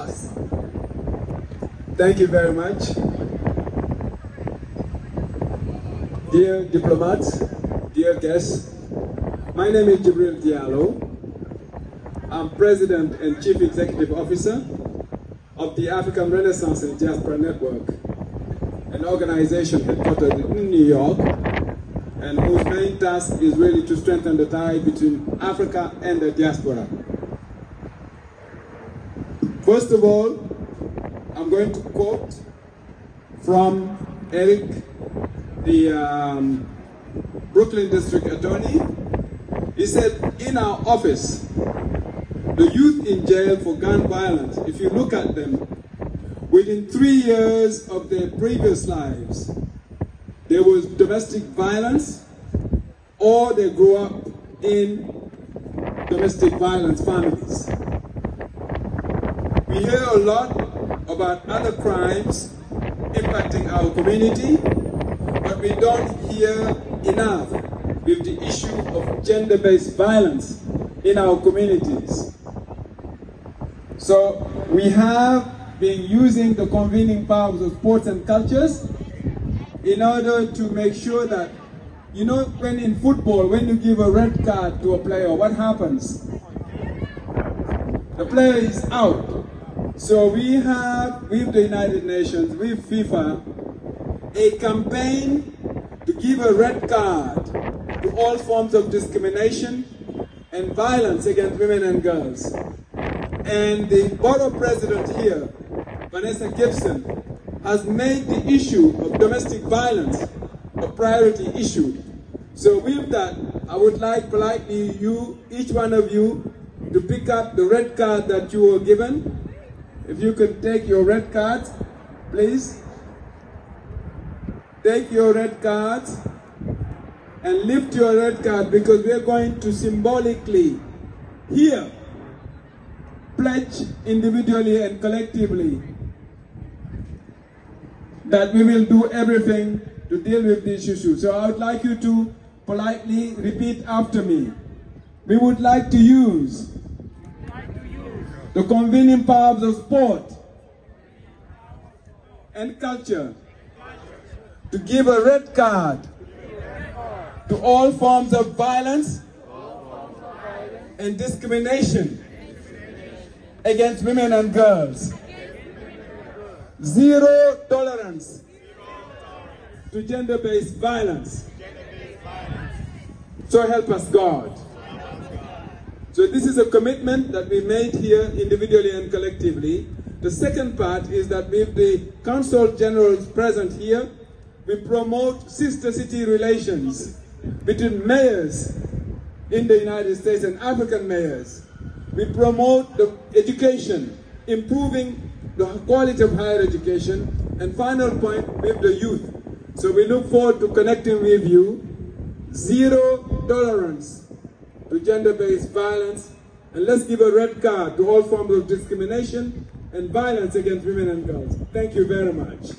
us. Thank you very much. Dear diplomats, dear guests, my name is Djibril Diallo. I'm President and Chief Executive Officer of the African Renaissance and Diaspora Network, an organization headquartered in New York, and whose main task is really to strengthen the tie between Africa and the diaspora. First of all, I'm going to quote from Eric, the Brooklyn District Attorney. He said, in our office, the youth in jail for gun violence, if you look at them, within 3 years of their previous lives, there was domestic violence, or they grew up in domestic violence families. We hear a lot about other crimes impacting our community, but we don't hear enough with the issue of gender-based violence in our communities. So we have been using the convening powers of sports and cultures in order to make sure that, you know, when in football, when you give a red card to a player, what happens? The player is out. So we have, with the United Nations, with FIFA, a campaign to give a red card to all forms of discrimination and violence against women and girls. And the borough president here, Vanessa Gibson, has made the issue of domestic violence a priority issue. So with that, I would like politely each one of you, to pick up the red card that you were given. If you could take your red cards, please. Take your red cards and lift your red card, because we are going to symbolically here pledge individually and collectively that we will do everything to deal with this issue. So I would like you to politely repeat after me. We would like to use the convening powers of sport and culture to give a red card to all forms of violence and discrimination against women and girls. Zero tolerance to gender-based violence. So help us God. So this is a commitment that we made here individually and collectively. The second part is that with the Consul Generals present here, we promote sister city relations between mayors in the United States and African mayors. We promote the education, improving the quality of higher education, and final point, with the youth. So we look forward to connecting with you. Zero tolerance to gender-based violence, and let's give a red card to all forms of discrimination and violence against women and girls. Thank you very much.